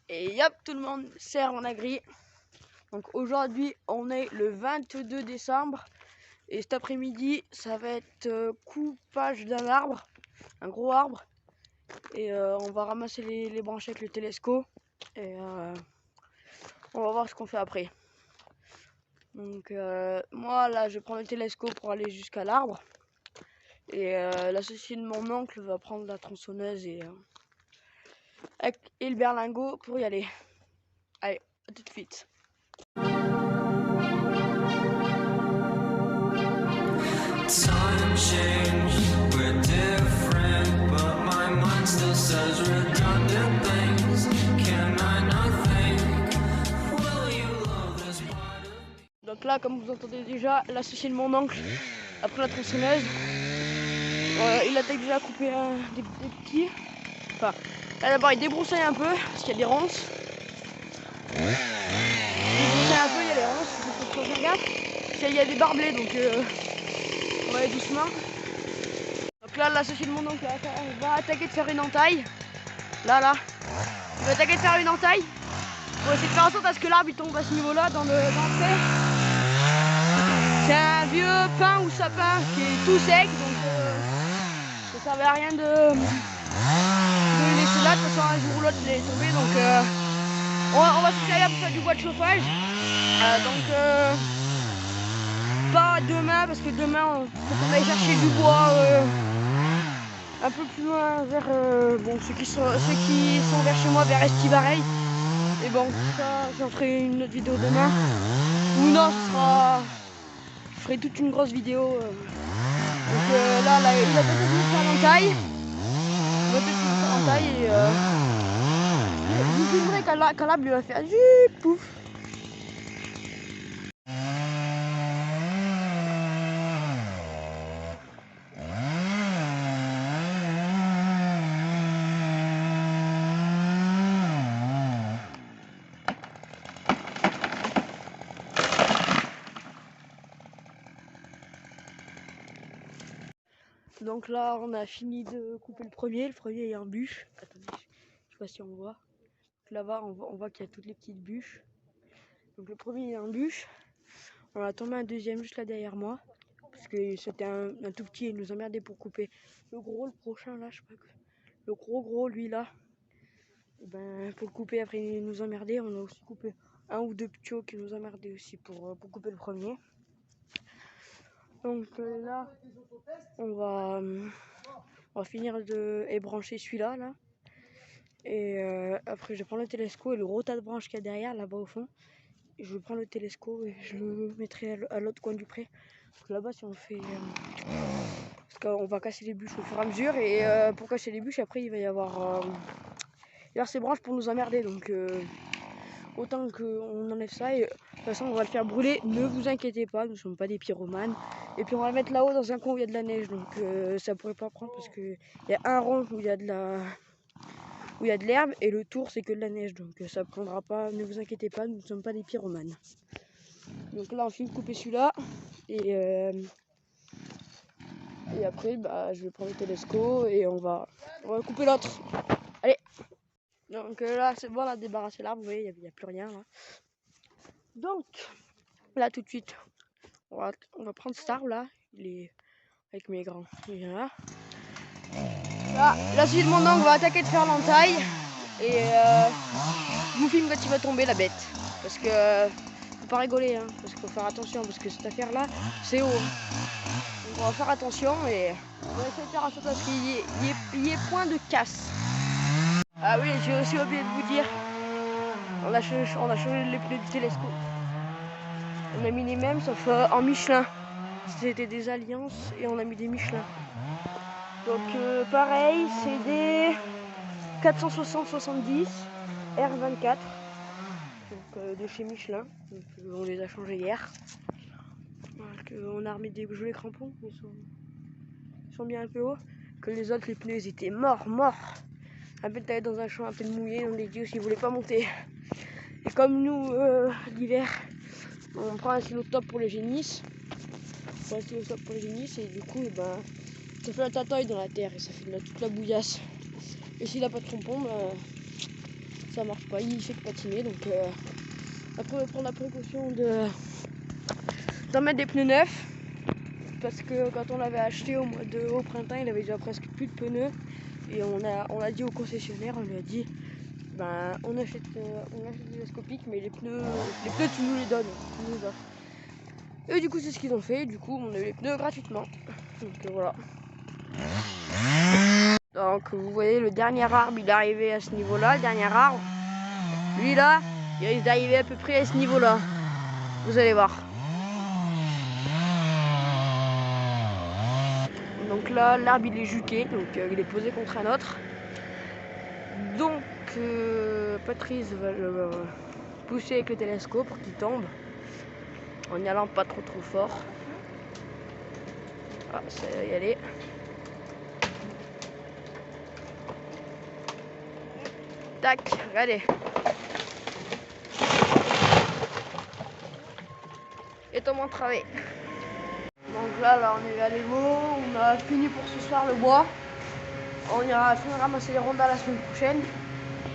Et yop tout le monde, c'est Erwan Agri. Donc aujourd'hui on est le 22 décembre et cet après-midi ça va être coupage d'un arbre, un gros arbre. Et on va ramasser les branches avec le télescope et on va voir ce qu'on fait après. Donc moi là je prends le télescope pour aller jusqu'à l'arbre. Et l'associé de mon oncle va prendre la tronçonneuse et le berlingot pour y aller. Allez, à tout de suite. Time changed, we're different, but my mind still says redundant things. Can I not think? Will you love this part of me? Donc là, comme vous entendez déjà, l'associé de mon oncle a pris la tronçonneuse. Il a déjà coupé des petits. Enfin, là d'abord il débroussaille un peu parce qu'il y a des ronces. Il débroussaille un peu, il y a des ronces, il faut faire gaffe. Il y a des barbelés donc on va aller doucement. Donc là, l'associé de mon oncle va attaquer de faire une entaille. Là, il va attaquer de faire une entaille. Pour essayer de faire en sorte à ce que l'arbre il tombe à ce niveau-là dans le trait. C'est un vieux pin ou sapin qui est tout sec, donc ça servait à rien de le laisser là. De toute façon, un jour ou l'autre il est tombé, donc on va se servir pour faire du bois de chauffage. Pas demain, parce que demain faut qu'on aille chercher du bois un peu plus loin vers ceux qui sont vers chez moi, vers Estivareil. Et bon, ça j'en ferai une autre vidéo demain. Ou non, je ferai toute une grosse vidéo. Donc là, il a peut-être voulu faire l'entaille. Il va peut-être voulu faire l'entaille et je vous filmerai quand l'arbre lui va faire juste pouf. Donc là, on a fini de couper le premier. Le premier, il y a un bûche. Attendez, je sais pas si on voit. Là-bas, on voit qu'il y a toutes les petites bûches. Donc le premier, il y a un bûche. On a tombé un deuxième juste là derrière moi. Parce que c'était un tout petit et il nous emmerdait pour couper. Le gros, le prochain là, je sais pas. Le gros, lui là. Et ben, pour le couper, après il nous emmerdait. On a aussi coupé un ou deux petits qui nous emmerdaient aussi pour couper le premier. Donc là, on va finir de ébrancher celui-là. Là. Et après, je prends le télescope et le gros tas de branches qu'il y a derrière, là-bas au fond. Et je prends le télescope et je le mettrai à l'autre coin du pré. Là-bas, si on fait... parce qu'on va casser les bûches au fur et à mesure. Et pour casser les bûches, après, il va y avoir ces branches pour nous emmerder. Donc, autant qu'on enlève ça. Et de toute façon, on va le faire brûler. Ne vous inquiétez pas, nous ne sommes pas des pyromanes. Et puis, on va le mettre là-haut dans un coin où il y a de la neige. Donc, ça pourrait pas prendre parce qu'il y a un rond où il y a de l'herbe et le tour c'est que de la neige, donc ça ne prendra pas, ne vous inquiétez pas, nous ne sommes pas des pyromanes. Donc là on finit de couper celui-là et après je vais prendre le télescope et on va couper l'autre. Allez, donc là c'est bon, on a débarrassé l'arbre, vous voyez il n'y a plus rien là. Donc là tout de suite on va prendre cet arbre là, il est avec mes grands, il vient là. Là celui de mon oncle va attaquer de faire l'entaille. Et je vous filme quand il va tomber la bête. Parce que faut pas rigoler, hein, parce qu'il faut faire attention, parce que cette affaire là, c'est haut. Donc on va faire attention et on va essayer de faire en sorte qu'il y ait point de casse. Ah oui, j'ai aussi oublié de vous dire, on a changé les pneus du télescope. On a mis les mêmes sauf en Michelin. C'était des Alliances et on a mis des Michelin. Donc pareil, c'est des 460-70 R24 donc, de chez Michelin. Donc, on les a changés hier. Donc, on a remis des jolis crampons, ils sont bien un peu hauts. Que les autres, les pneus ils étaient morts. À peine t'allais dans un champ à peine mouillé, on les dit aussi ils voulaient pas monter. Et comme nous, l'hiver, on prend un stylo top pour les génisses. Et du coup, ça fait la tataille dans la terre et ça fait toute la bouillasse. Et s'il n'a pas de crampons, ça marche pas, il fait que patiner. Donc après on va prendre la précaution d'en mettre des pneus neufs. Parce que quand on l'avait acheté au printemps, il avait déjà presque plus de pneus. Et on a dit au concessionnaire, on lui a dit, ben on achète des ascopiques, mais les pneus tu nous les donnes, tu nous les offres. Et du coup c'est ce qu'ils ont fait, du coup on a eu les pneus gratuitement. Donc voilà. Donc vous voyez le dernier arbre, il est arrivé à ce niveau-là, le dernier arbre. Lui là, il est arrivé à peu près à ce niveau-là. Vous allez voir. Donc là, l'arbre il est juqué, donc il est posé contre un autre. Donc Patrice va le pousser avec le télescope pour qu'il tombe en n'y allant pas trop fort. Ah, ça va y aller. Tac, regardez. Et tombe en travée. Donc là on est à l'Evo, on a fini pour ce soir le bois. On ira ramasser les rondins la semaine prochaine.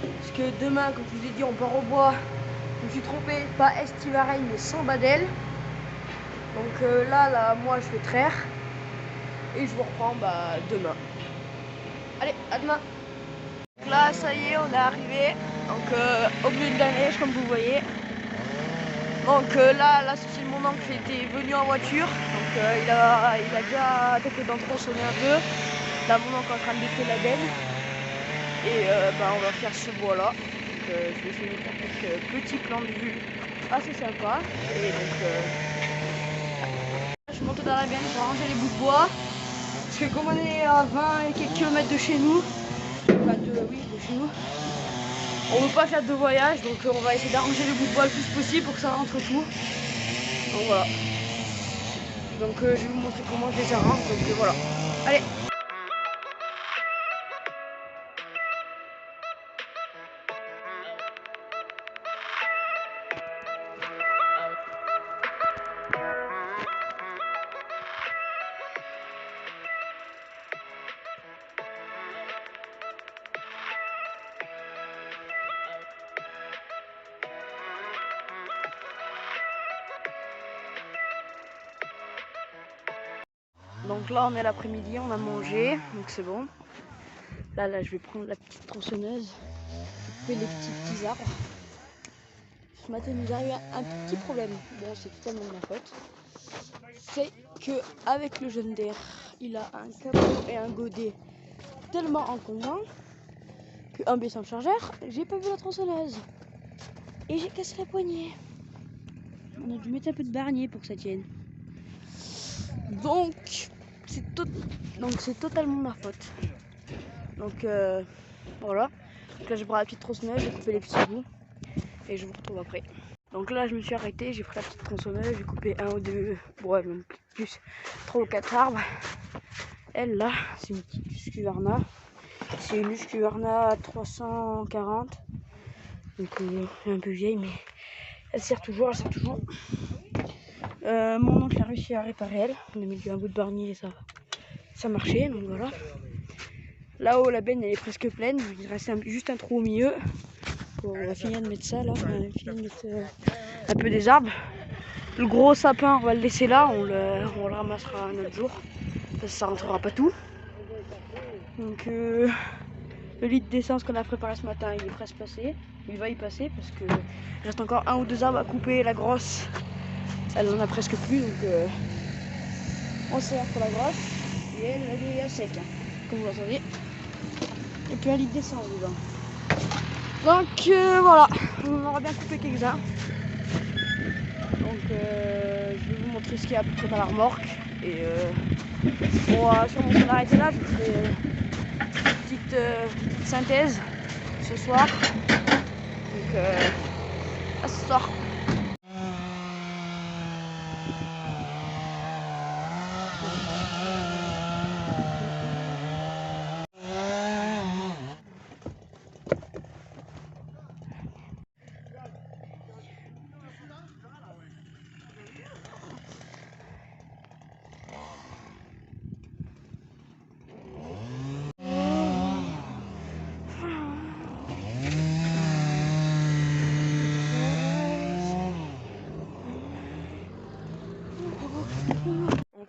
Parce que demain, comme je vous ai dit, on part au bois. Je me suis trompé, pas Estivareille mais sans Badel. Donc là, moi je vais traire. Et je vous reprends demain. Allez, à demain. Donc là, ça y est, on est arrivé. Donc au milieu de la neige, comme vous voyez. Donc là c'est mon oncle qui était venu en voiture. Donc il a déjà attaqué dans le tronçonner un peu. Là mon oncle est en train de détruire la benne. Et on va faire ce bois là. Donc je vais essayer de faire quelques petits plans de vue assez sympa. Et donc je suis monté dans la benne pour ranger les bouts de bois. Parce que comme on est à 20 et quelques kilomètres de chez nous, enfin de chez nous, on veut pas faire de voyage, donc on va essayer d'arranger les bouts de bois le plus possible pour que ça rentre tout. Donc voilà. Donc je vais vous montrer comment je les arrange. Donc voilà. Allez. Donc là on est l'après-midi, on a mangé, donc c'est bon. Là je vais prendre la petite tronçonneuse, couper les petits arbres. Ce matin il nous arrive un petit problème, bon c'est totalement de ma faute. C'est que avec le jeune d'air, il a un capot et un godet tellement encombrants qu'en baissant le chargeur, j'ai pas vu la tronçonneuse. Et j'ai cassé la poignée. On a dû mettre un peu de barnier pour que ça tienne. Donc c'est totalement ma faute. Donc voilà. Donc là je prends la petite tronçonneuse, j'ai coupé les petits bouts et je vous retrouve après. Donc là je me suis arrêtée, j'ai pris la petite tronçonneuse, j'ai coupé un ou deux, ouais même plus, 3 ou 4 arbres. Elle là, c'est une petite Husqvarna. C'est une Husqvarna 340. Donc elle est un peu vieille mais elle sert toujours, mon oncle a réussi à réparer elle. On a mis un bout de barnier et ça marchait, donc voilà. Là-haut la benne elle est presque pleine, il reste juste un trou au milieu. Bon, on va finir de mettre ça là, on va finir de mettre un peu des arbres. Le gros sapin on va le laisser là, on le ramassera un autre jour. Parce que ça rentrera pas tout. Donc le litre d'essence qu'on a préparé ce matin il est presque passé. Il va y passer parce que il reste encore 1 ou 2 arbres à couper. La grosse elle en a presque plus, donc on sert pour la grosse et elle est à sec, hein, comme vous l'entendez. Et puis un litre d'essence dedans. Donc voilà, on aura bien coupé quelques-uns. Donc je vais vous montrer ce qu'il y a à peu près dans la remorque. Et on va sûrement s'arrêter là, je vous ferai une petite synthèse ce soir. Donc à ce soir.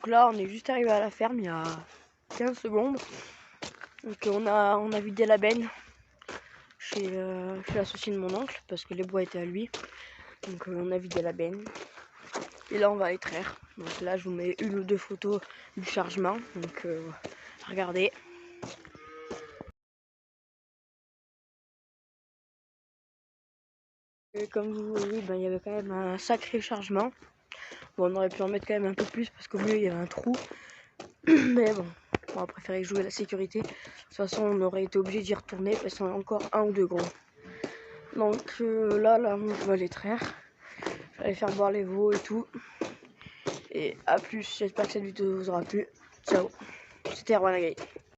Donc là, on est juste arrivé à la ferme il y a 15 secondes. Donc on a vidé la benne chez l'associé de mon oncle parce que les bois étaient à lui. Donc on a vidé la benne. Et là on va les traire. Donc là je vous mets une ou deux photos du chargement. Donc regardez. Et comme vous voyez, il y avait quand même un sacré chargement. Bon, on aurait pu en mettre quand même un peu plus parce qu'au milieu il y avait un trou. Mais bon, on a préféré jouer la sécurité. De toute façon on aurait été obligé d'y retourner parce qu'on a encore un ou deux gros. Donc là je vais les traire. Je vais aller faire boire les veaux et tout. Et à plus, j'espère que cette vidéo vous aura plu. Ciao, c'était Erwan Agaï.